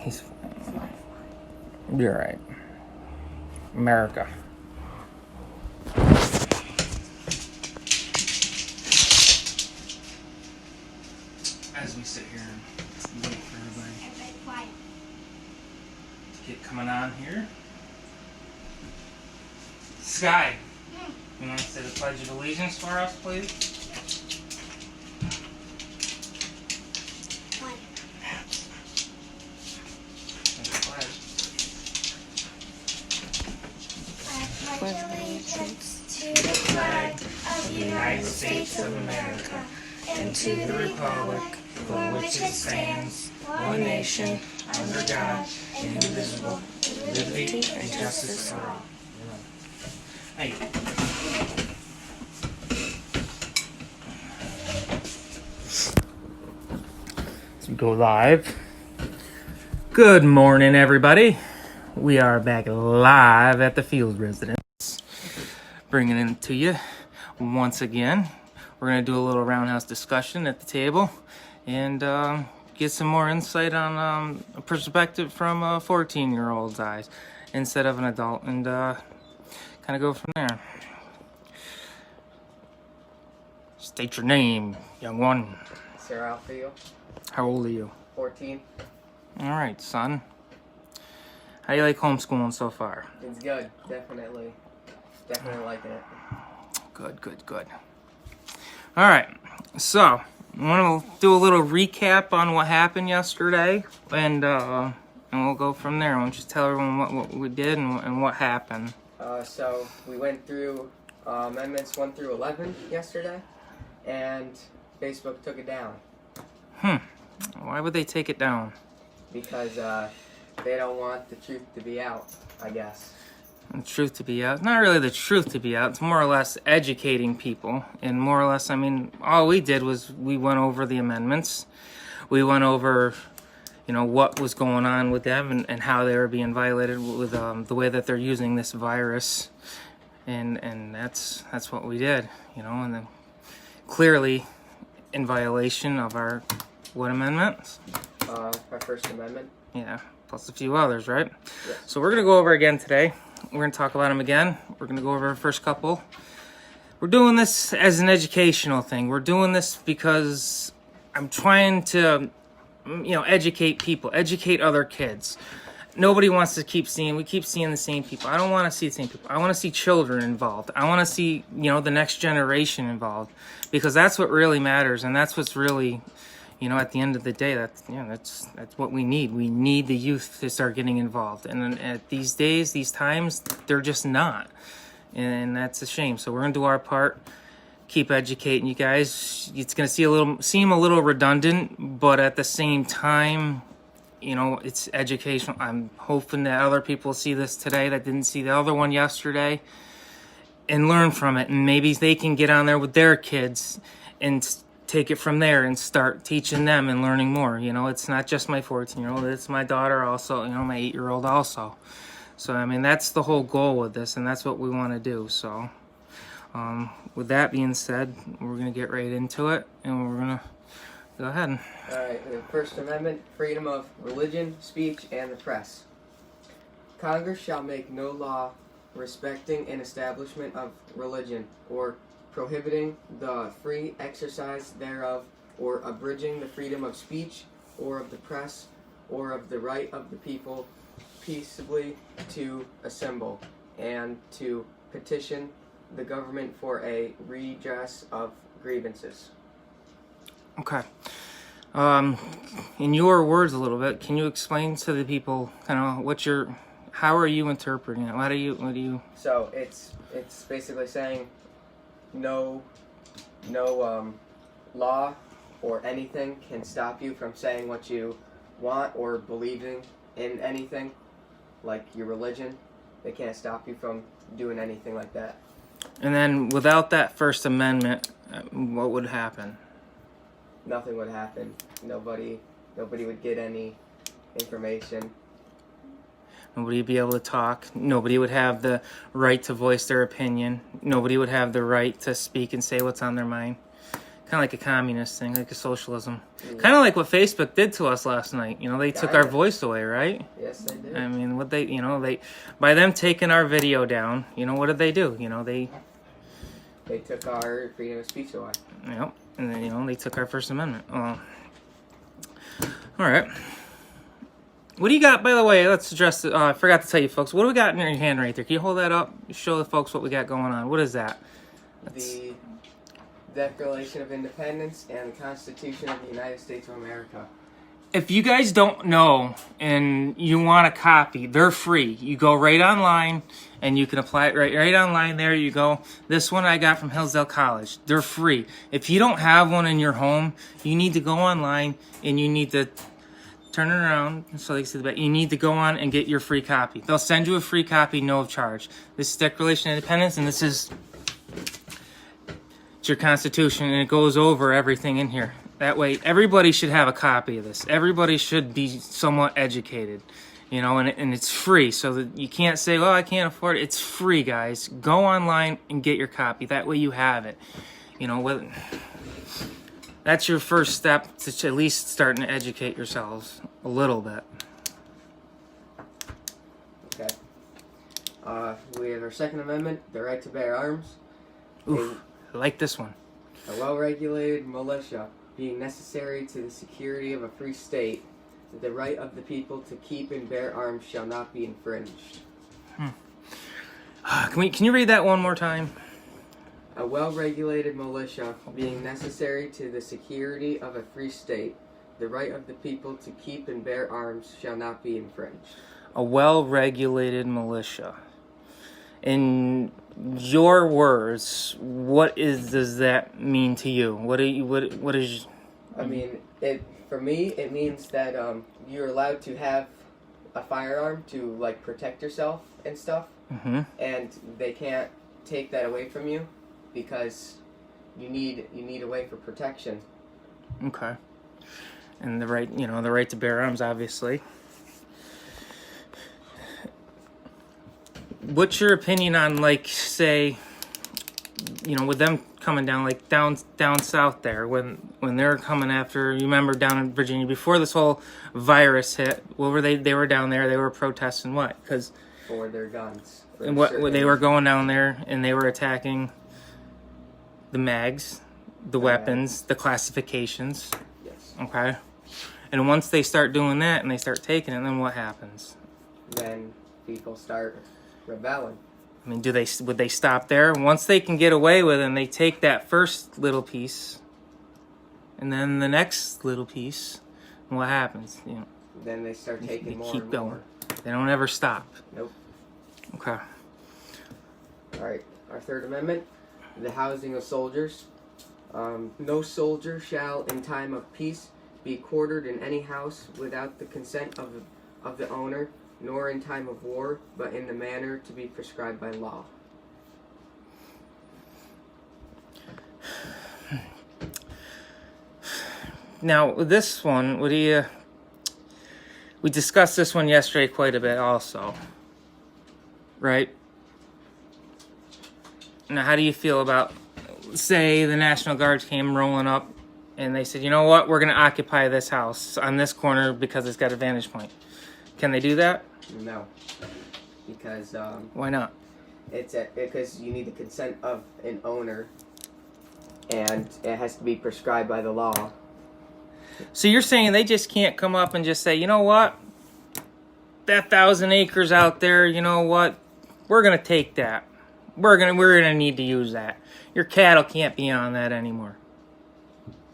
He's fine. You're right. America. As we sit here and wait for everybody to get coming on here. Sky, you want to say the Pledge of Allegiance for us, please? I pledge allegiance to the flag of the United States of America and to the republic for which it stands, one nation, under God, indivisible, with liberty and justice for all. Hey. Let's go live. Good morning, everybody. We are back live at the Field Residence, bringing it to you once again. We're going to do a little roundhouse discussion at the table and get some more insight on a perspective from a 14-year-old's eyes instead of an adult, and kind of go from there. State your name, young one. Sir Alfio. How old are you? 14. All right, son. How do you like homeschooling so far? It's good, definitely liking it. Good. All right, so I want to do a little recap on what happened yesterday, and we'll go from there. Why don't you tell everyone what we did and what happened? So we went through amendments 1 through 11 yesterday, and Facebook took it down. Why would they take it down? Because they don't want the truth to be out, I guess. The truth to be out. Not really the truth to be out. It's more or less educating people. And more or less, I mean, all we did was we went over the amendments. We went over, what was going on with them and how they were being violated with the way that they're using this virus. And that's what we did, and then clearly in violation of our, what amendments? Our First Amendment. Yeah, plus a few others, right? Yes. So we're going to go over again today. We're going to talk about them again. We're going to go over our first couple. We're doing this as an educational thing. We're doing this because I'm trying to, educate people, educate other kids. Nobody wants to we keep seeing the same people. I don't want to see the same people. I want to see children involved. I want to see, the next generation involved, because that's what really matters. And that's what's really, at the end of the day, that's what we need. We need the youth to start getting involved. And at these days, these times, they're just not. And that's a shame. So we're going to do our part, keep educating you guys. It's going to seem a little redundant, but at the same time, it's educational. I'm hoping that other people see this today that didn't see the other one yesterday and learn from it. And maybe they can get on there with their kids and take it from there and start teaching them and learning more. It's not just my 14-year-old, it's my daughter also, my 8-year-old also. So, that's the whole goal with this, and that's what we want to do. So, with that being said, we're going to get right into it, and we're going to go ahead. All right, the First Amendment, freedom of religion, speech, and the press. Congress shall make no law respecting an establishment of religion, or prohibiting the free exercise thereof, or abridging the freedom of speech, or of the press, or of the right of the people peaceably to assemble, and to petition the government for a redress of grievances. Okay. In your words a little bit, can you explain to the people kind of how are you interpreting it? What do you? So it's basically saying no law or anything can stop you from saying what you want or believing in anything, like your religion. They can't stop you from doing anything like that. And then without that First Amendment, what would happen? Nothing would happen. Nobody would get any information. Nobody would be able to talk. Nobody would have the right to voice their opinion. Nobody would have the right to speak and say what's on their mind. Kind of like a communist thing, like a socialism. Kind of like what Facebook did to us last night. You know, they took our voice away, right? Yes, they did. I mean, what they, by them taking our video down, what did they do? They took our freedom of speech away. and then, they took our First Amendment. All right. What do you got, by the way? Let's address it. I forgot to tell you, folks. What do we got in your hand right there? Can you hold that up? Show the folks what we got going on. What is that? The Declaration of Independence and the Constitution of the United States of America. If you guys don't know and you want a copy, they're free. You go right online and you can apply it right online. There you go. This one I got from Hillsdale College. They're free. If you don't have one in your home, you need to go online and you need to turn it around so they can see the back. You need to go on and get your free copy. They'll send you a free copy, no charge. This is Declaration of Independence, and this is your Constitution, and it goes over everything in here. That way, everybody should have a copy of this. Everybody should be somewhat educated, and it's free. So that you can't say, "Well, I can't afford it." It's free, guys. Go online and get your copy. That way, you have it. That's your first step to at least starting to educate yourselves a little bit. Okay. We have our Second Amendment, the right to bear arms. Oof, I like this one. A well-regulated militia being necessary to the security of a free state, that the right of the people to keep and bear arms shall not be infringed. Can you read that one more time? A well-regulated militia being necessary to the security of a free state, the right of the people to keep and bear arms shall not be infringed. A well-regulated militia. In your words, does that mean to you? What is? I mean, for me, it means that you're allowed to have a firearm to protect yourself and stuff, and they can't take that away from you because you need a way for protection. Okay. And the right to bear arms, obviously. What's your opinion on, say, with them coming down, down south there, when they're coming after, you remember down in Virginia, before this whole virus hit, what were they were down there, they were protesting what? Because for their guns. And they were going down there, and they were attacking the mags, the weapons, the classifications. Yes. Okay? And once they start doing that, and they start taking it, then what happens? Then people start rebelling. I mean, would they stop there? Once they can get away with it, and they take that first little piece, and then the next little piece, and what happens? Then they start taking they more keep and going. more. They don't ever stop. Nope. Okay. All right. Our Third Amendment, the housing of soldiers. No soldier shall, in time of peace, be quartered in any house without the consent of the owner, nor in time of war, but in the manner to be prescribed by law. Now, this one, we discussed this one yesterday quite a bit also, right? Now, how do you feel about, say, the National Guard came rolling up and they said, you know what, we're going to occupy this house on this corner because it's got a vantage point. Can they do that? No. Because, why not? Because you need the consent of an owner, and it has to be prescribed by the law. So you're saying they just can't come up and just say, you know what, that 1,000 acres out there, you know what, we're going to take that. We're gonna need to use that. Your cattle can't be on that anymore.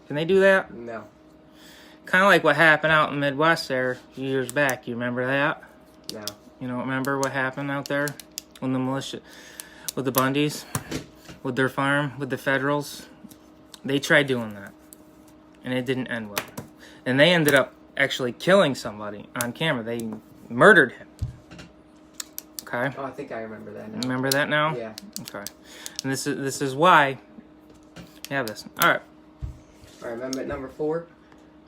Can they do that? No. Kind of like what happened out in the Midwest there a few years back. You remember that? No. You don't remember what happened out there when the militia, with the Bundys, with their farm, with the Federals? They tried doing that, and it didn't end well. And they ended up actually killing somebody on camera. They murdered him. Okay. Oh, I think I remember that now. Remember that now? Yeah. Okay. And this is why you have this. All right. All right, amendment number 4,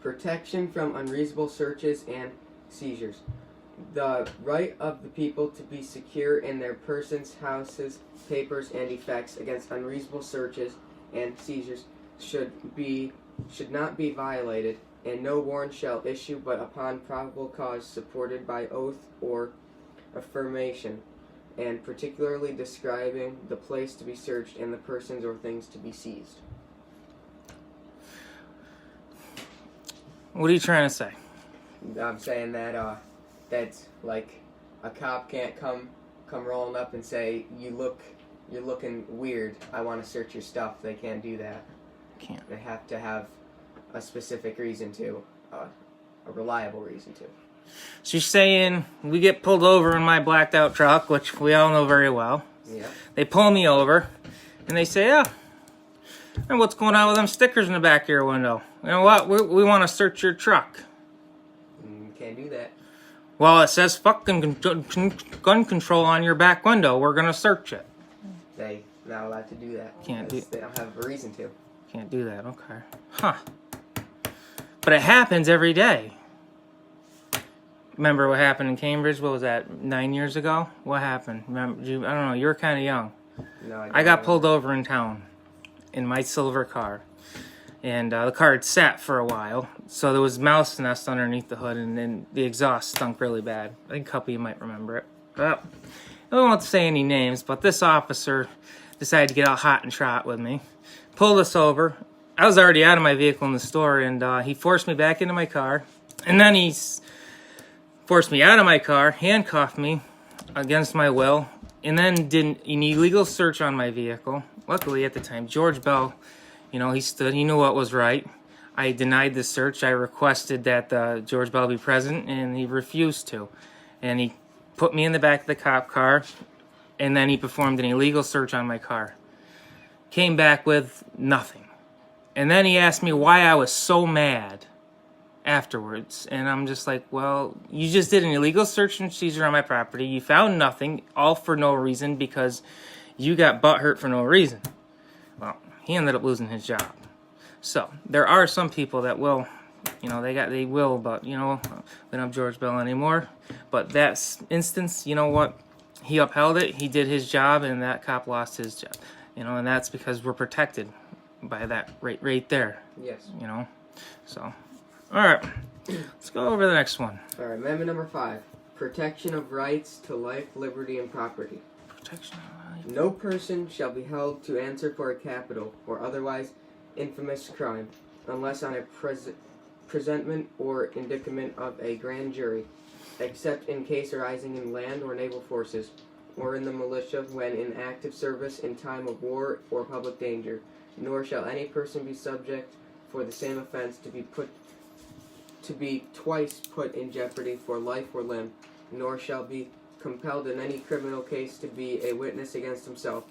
protection from unreasonable searches and seizures. The right of the people to be secure in their persons, houses, papers, and effects against unreasonable searches and seizures should not be violated, and no warrant shall issue but upon probable cause supported by oath or affirmation, and particularly describing the place to be searched and the persons or things to be seized. What are you trying to say? I'm saying that that's like a cop can't come rolling up and say you're looking weird. I want to search your stuff. They can't do that. Can't. They have to have a specific reason to, a reliable reason to. So you're saying we get pulled over in my blacked out truck, which we all know very well. Yeah. They pull me over, and they say, "Yeah, and what's going on with them stickers in the back of your window? You know what? We want to search your truck." Can't do that. Well, it says fucking gun control on your back window. We're gonna search it. They not allowed to do that. Can't because they don't have a reason to. Can't do that. Okay. Huh. But it happens every day. Remember what happened in Cambridge? What was that? 9 years ago? What happened? Remember? I don't know. You were kind of young. No, I got pulled over in town in my silver car. And the car had sat for a while, so there was mouse nest underneath the hood, and then the exhaust stunk really bad. I think a couple of you might remember it. But I don't want to say any names, but this officer decided to get all hot and trot with me. Pulled us over. I was already out of my vehicle in the store, and he forced me back into my car. And then he forced me out of my car, handcuffed me against my will, and then did an illegal search on my vehicle. Luckily, at the time, George Bell, you know, he stood, he knew what was right. I denied the search. I requested that George Bell be present, and he refused to. And he put me in the back of the cop car, and then he performed an illegal search on my car. Came back with nothing. And then he asked me why I was so mad afterwards. And I'm just like, well, you just did an illegal search and seizure on my property. You found nothing, all for no reason, because you got butthurt for no reason. Well, he ended up losing his job. So there are some people that will, you know, they will, but you know, we don't have George Bell anymore. But that instance, you know what? He upheld it. He did his job, and that cop lost his job. You know, and that's because we're protected by that right there. Yes. You know, so all right, let's go over the next one. All right. Amendment number 5: protection of rights to life, liberty, and property. Protection. No person shall be held to answer for a capital or otherwise infamous crime, unless on a presentment or indictment of a grand jury, except in case arising in land or naval forces, or in the militia when in active service in time of war or public danger. Nor shall any person be subject for the same offense to be twice put in jeopardy for life or limb, nor shall be compelled in any criminal case to be a witness against himself,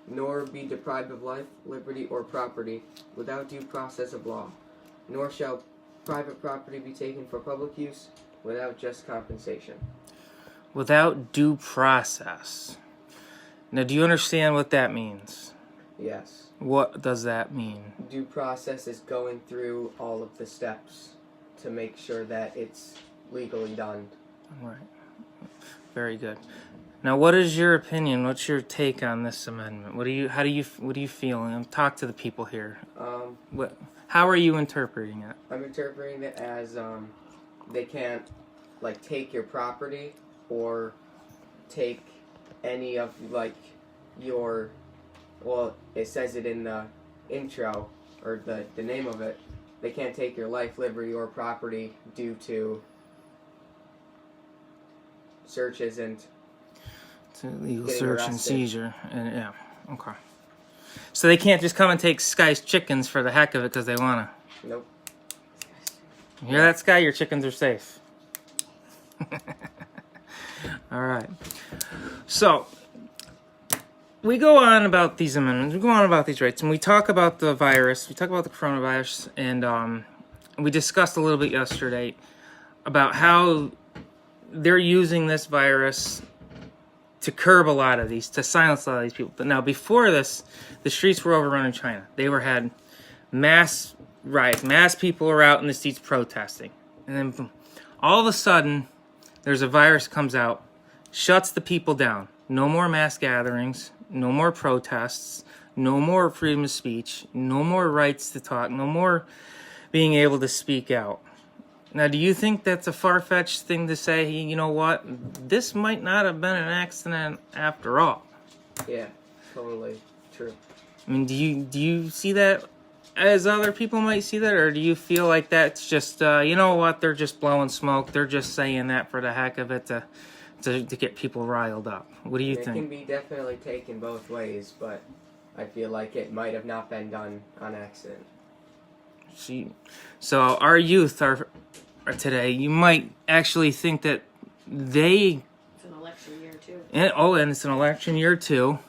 nor be deprived of life, liberty, or property without due process of law, nor shall private property be taken for public use without just compensation. Without due process. Now, do you understand what that means? Yes. What does that mean? Due process is going through all of the steps to make sure that it's legally done. Right. Very good. Now, what is your opinion? What's your take on this amendment? What do you feel? And talk to the people here. How are you interpreting it? I'm interpreting it as they can't like take your property or take any of like your, well, it says it in the intro or the name of it. They can't take your life, liberty, or property due to searches and It's an illegal getting search and arrested. seizure. And yeah, okay. So they can't just come and take Sky's chickens for the heck of it because they want to. Nope. You hear that, Sky? Your chickens are safe. All right. So we go on about these amendments. We go on about these rights, and we talk about the virus. We talk about the coronavirus, and we discussed a little bit yesterday about how they're using this virus to curb a lot of these, to silence a lot of these people. But now, before this, the streets were overrun in China. They had mass riots. Mass people were out in the streets protesting. And then boom, all of a sudden, there's a virus comes out, shuts the people down. No more mass gatherings, no more protests, no more freedom of speech, no more rights to talk, no more being able to speak out. Now, do you think that's a far-fetched thing to say? You know what? This might not have been an accident after all. Yeah, totally true. I mean, do you see that as other people might see that, or do you feel like that's just you know what? They're just blowing smoke. They're just saying that for the heck of it to get people riled up. What do you It think? can be definitely taken both ways, but I feel like it might have not been done on accident. So our youth are today. You might actually think that they. It's an election year too. And it's an election year too.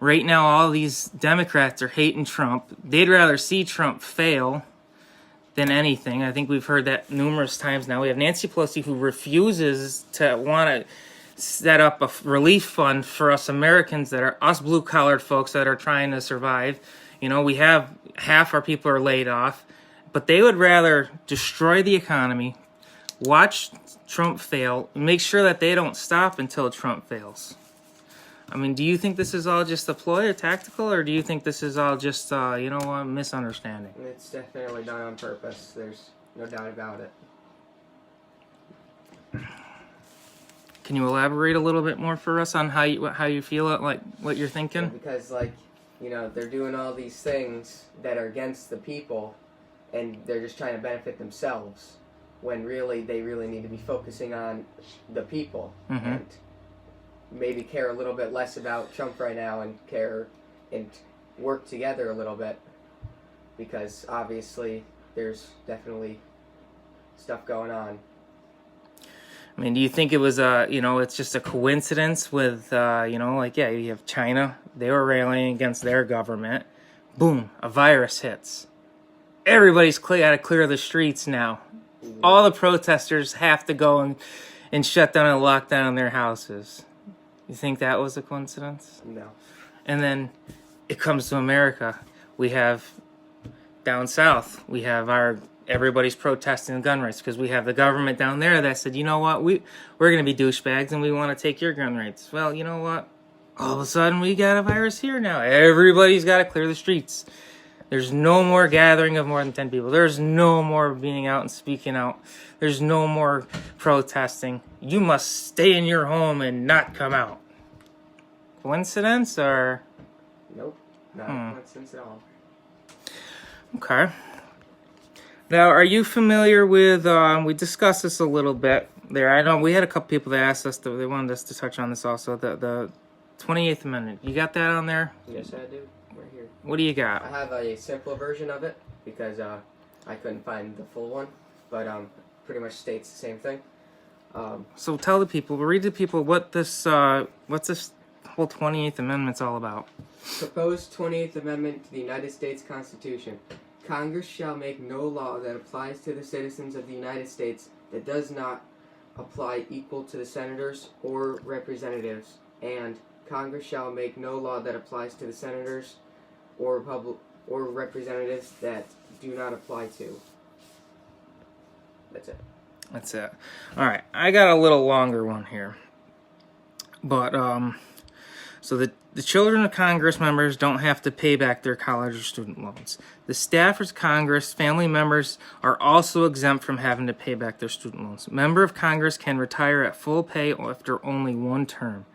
Right now, all these Democrats are hating Trump. They'd rather see Trump fail than anything. I think we've heard that numerous times now. We have Nancy Pelosi, who refuses to want to set up a relief fund for us Americans, that are us blue-collared folks that are trying to survive. You know, we have half our people are laid off, but they would rather destroy the economy, watch Trump fail, and make sure that they don't stop until Trump fails. I mean, do you think this is all just a ploy or tactical, or do you think this is all just, a misunderstanding? It's definitely done on purpose. There's no doubt about it. Can you elaborate a little bit more for us on how you feel it, like what you're thinking? Because, they're doing all these things that are against the people, and they're just trying to benefit themselves, when really they really need to be focusing on the people. Mm-hmm. And maybe care a little bit less about Trump right now and care and work together a little bit, because obviously there's definitely stuff going on. I mean, do you think it was it's just a coincidence with you have China, they were rallying against their government, boom, a virus hits, everybody's got to clear the streets now, all the protesters have to go and shut down and lock down their houses. You think that was a coincidence? No. And then it comes to America. We have down south, we have everybody's protesting gun rights because we have the government down there that said, you know what, we're going to be douchebags and we want to take your gun rights. Well, you know what? All of a sudden we got a virus here now. Everybody's got to clear the streets. There's no more gathering of more than 10 people. There's no more being out and speaking out. There's no more protesting. You must stay in your home and not come out. Coincidence or? Nope. Not a coincidence at all. Okay. Now, are you familiar with, we discussed this a little bit there. I know we had a couple people that asked us, they wanted us to touch on this also, the 28th Amendment. You got that on there? Yes, I do. Right here. What do you I got? have a simpler version of it because I couldn't find the full one, but pretty much states the same thing. So tell the people, read to people what's this whole 28th Amendment's all about. Proposed 28th Amendment to the United States Constitution. Congress shall make no law that applies to the citizens of the United States that does not apply equal to the senators or representatives, and Congress shall make no law that applies to the senators or representatives that do not apply to. That's it. That's it. All right, I got a little longer one here. But, so the children of Congress members don't have to pay back their college or student loans. The staffers of Congress, family members, are also exempt from having to pay back their student loans. Member of Congress can retire at full pay after only one term.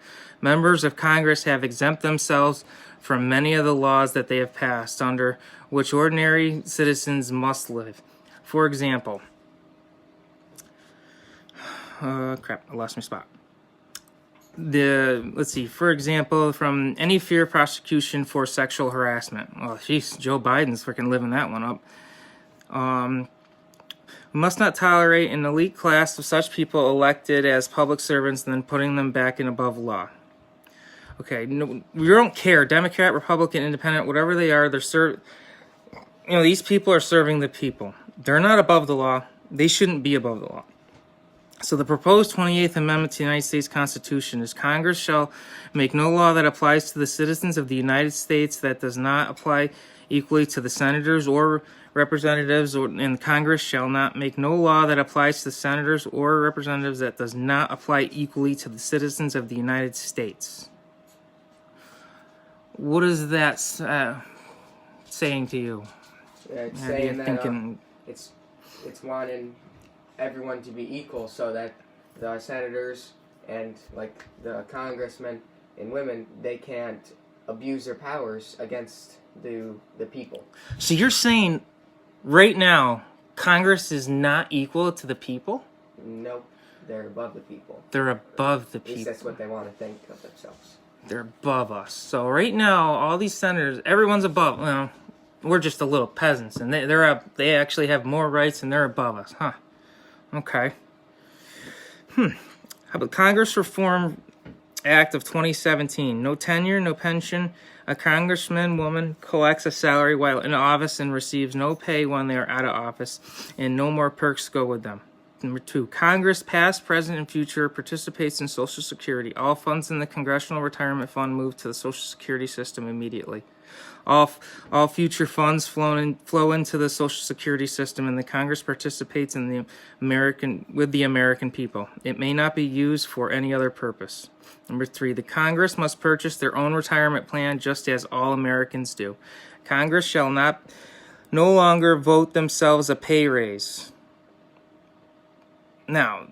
Members of Congress have exempt themselves from many of the laws that they have passed under which ordinary citizens must live. For example, I lost my spot. For example, from any fear of prosecution for sexual harassment. Oh, jeez, Joe Biden's freaking living that one up. We must not tolerate an elite class of such people elected as public servants and then putting them back in above law. Okay, no, we don't care. Democrat, Republican, Independent, whatever they are, these people are serving the people. They're not above the law. They shouldn't be above the law. So the proposed 28th Amendment to the United States Constitution is Congress shall make no law that applies to the citizens of the United States that does not apply equally to the senators or representatives, and Congress shall not make no law that applies to the senators or representatives that does not apply equally to the citizens of the United States. What is that saying to you? It's Are you saying that thinking? it's wanting everyone to be equal, so that the senators and like the congressmen and women, they can't abuse their powers against the people. So you're saying right now Congress is not equal to the people? Nope, they're above the people. They're above the At least people. that's what they want to think of themselves. They're above us. So right now, all these senators, everyone's above. Well, we're just a little peasants, and they're up. They actually have more rights, and they're above us, huh? Okay. How about Congress Reform Act of 2017? No tenure, no pension. A congressman woman collects a salary while in office and receives no pay when they are out of office, and no more perks go with them. Number 2, Congress, past, present, and future, participates in Social Security. All funds in the Congressional Retirement Fund move to the Social Security system immediately. All future funds flow into the Social Security system, and the Congress participates in the American people. It may not be used for any other purpose. Number 3, the Congress must purchase their own retirement plan just as all Americans do. Congress shall no longer vote themselves a pay raise. Now,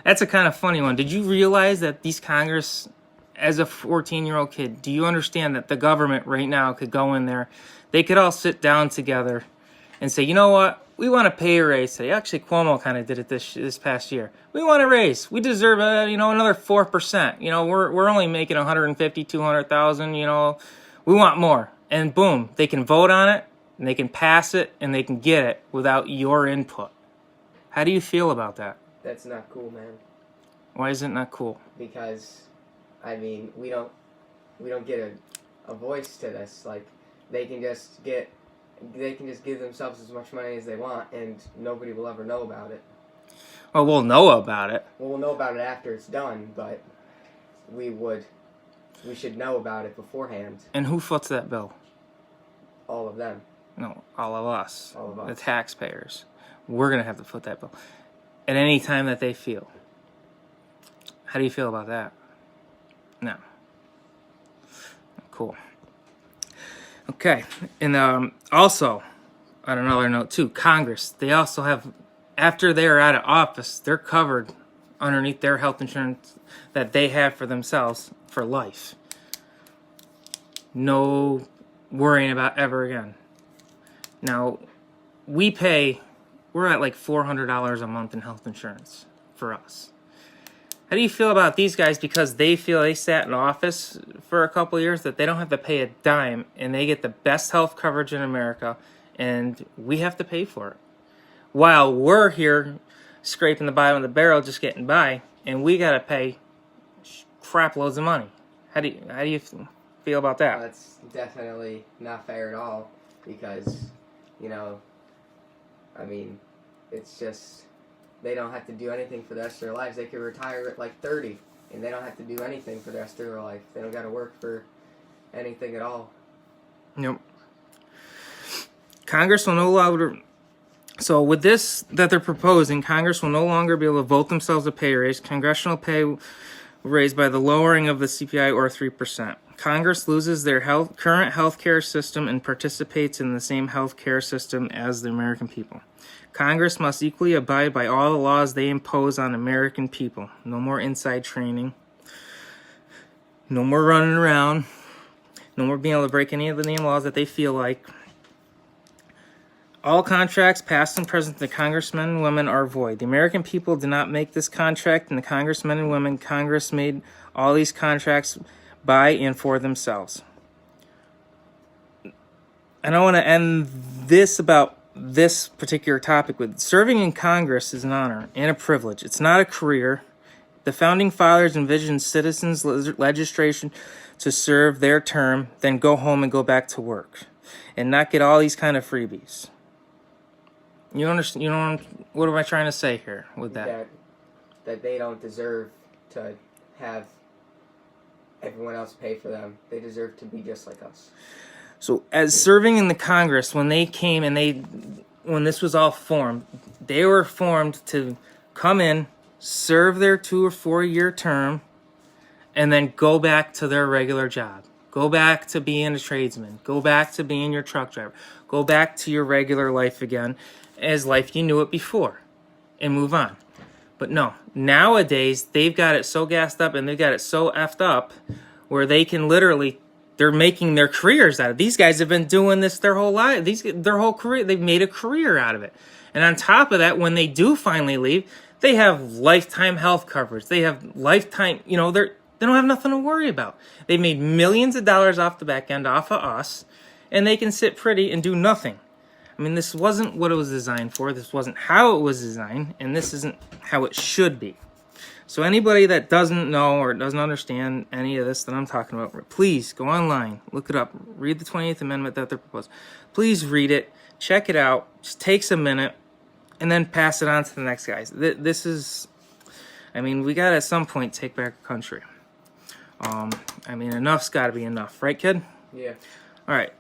that's a kind of funny one. Did you realize that these Congress, as a 14-year-old kid, do you understand that the government right now could go in there, they could all sit down together and say, you know what, we want to pay a raise today. Actually, Cuomo kind of did it this past year. We want a raise. We deserve another 4%. We're only making 150, 200,000. We want more. And boom, they can vote on it, and they can pass it, and they can get it without your input. How do you feel about that? That's not cool, man. Why is it not cool? Because, I mean, we don't get a voice to this. Like, they can just give themselves as much money as they want, and nobody will ever know about it. Well, we'll know about it. Well, we'll know about it after it's done, but we should know about it beforehand. And who foots that bill? All of them. No, all of us. All of us. The taxpayers. We're going to have to foot that bill at any time that they feel. How do you feel about that? No. Cool. Okay. And also, on another note too, Congress, they also have, after they're out of office, they're covered underneath their health insurance that they have for themselves for life. No worrying about ever again. Now, we're at like $400 a month in health insurance for us. How do you feel about these guys, because they feel they sat in office for a couple of years, that they don't have to pay a dime and they get the best health coverage in America, and we have to pay for it? While we're here scraping the bottom of the barrel just getting by, and we got to pay crap loads of money. How do you feel about that? That's definitely not fair at all, because, I mean, it's just, they don't have to do anything for the rest of their lives. They could retire at like 30, and they don't have to do anything for the rest of their life. They don't got to work for anything at all. Nope. Congress will no longer... So with this that they're proposing, Congress will no longer be able to vote themselves a pay raise. Congressional pay raised by the lowering of the CPI or 3%. Congress loses their current health care system and participates in the same health care system as the American people. Congress must equally abide by all the laws they impose on American people. No more inside training. No more running around. No more being able to break any of the damn laws that they feel like. All contracts, past and present, the congressmen and women are void. The American people did not make this contract, and the congressmen and women, Congress made all these contracts by and for themselves. And I want to end this about this particular topic with serving in Congress is an honor and a privilege. It's not a career. The Founding Fathers envisioned citizens' legislation to serve their term, then go home and go back to work, and not get all these kind of freebies. You understand? What am I trying to say here with that? That they don't deserve to have everyone else pay for them. They deserve to be just like us. So, as serving in the Congress, when they came and when this was all formed, they were formed to come in, serve their 2 or 4 year term, and then go back to their regular job. Go back to being a tradesman. Go back to being your truck driver. Go back to your regular life again as life you knew it before and move on. But no, nowadays they've got it so gassed up and they've got it so effed up where they can literally, they're making their careers out of it. These guys have been doing this their whole life. Their whole career, they've made a career out of it. And on top of that, when they do finally leave, they have lifetime health coverage. They have lifetime, they don't have nothing to worry about. They've made millions of dollars off the back end, off of us, and they can sit pretty and do nothing. I mean, this wasn't what it was designed for. This wasn't how it was designed, and this isn't how it should be. So anybody that doesn't know or doesn't understand any of this that I'm talking about, please go online, look it up, read the 28th Amendment that they're proposing. Please read it, check it out, just takes a minute, and then pass it on to the next guys. This is, we got to at some point take back our country. Enough's got to be enough, right, kid? Yeah. All right.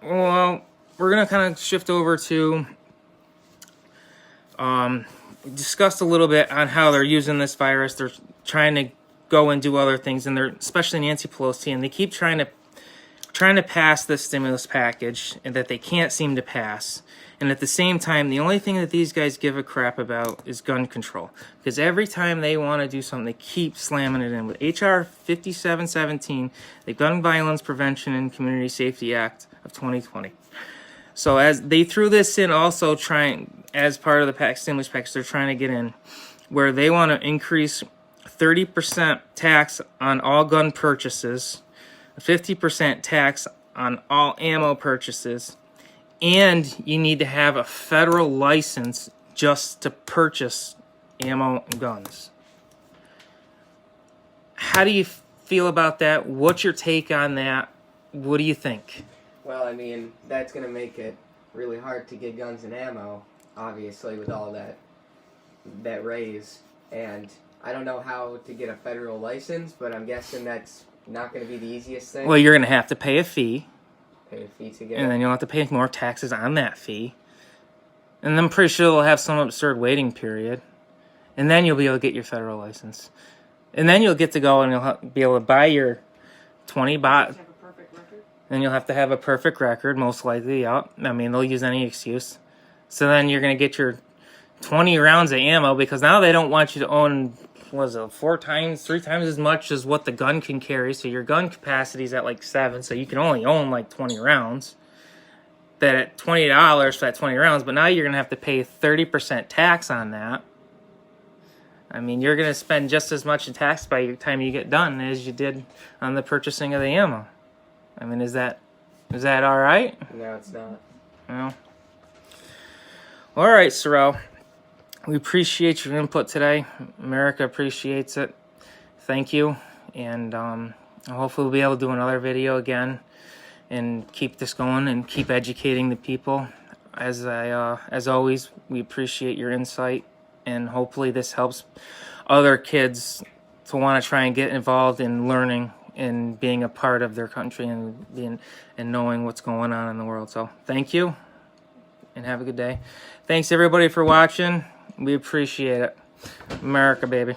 Well, we're going to kind of shift over to discussed a little bit on how they're using this virus. They're trying to go and do other things, and they're, especially Nancy Pelosi, and they keep trying to pass this stimulus package and that they can't seem to pass. And at the same time, the only thing that these guys give a crap about is gun control. Because every time they want to do something, they keep slamming it in. With H.R. 5717, the Gun Violence Prevention and Community Safety Act of 2020. So as they threw this in also as part of the stimulus package, they're trying to get in where they want to increase 30% tax on all gun purchases, 50% tax on all ammo purchases, and you need to have a federal license just to purchase ammo and guns. How do you feel about that? What's your take on that? What do you think? Well, that's going to make it really hard to get guns and ammo, obviously, with all that raise. And I don't know how to get a federal license, but I'm guessing that's not going to be the easiest thing. Well, you're going to have to pay a fee. Pay a fee to get and then you'll have to pay more taxes on that fee. And I'm pretty sure they'll have some absurd waiting period. And then you'll be able to get your federal license. And then you'll get to go and you'll be able to buy your 20 baht. And you'll have to have a perfect record, most likely. Yep. They'll use any excuse. So then you're going to get your 20 rounds of ammo because now they don't want you to own, 3 times as much as what the gun can carry. So your gun capacity is at like 7, so you can only own like 20 rounds. That at $20 for that 20 rounds, but now you're going to have to pay 30% tax on that. You're going to spend just as much in tax by the time you get done as you did on the purchasing of the ammo. Is that all right? No, it's not. No. All right, Sorrel. We appreciate your input today. America appreciates it. Thank you. And hopefully we'll be able to do another video again and keep this going and keep educating the people. As always, we appreciate your insight, and hopefully this helps other kids to want to try and get involved in learning and being a part of their country and knowing what's going on in the world. So thank you, and have a good day. Thanks everybody for watching. We appreciate it. America, baby.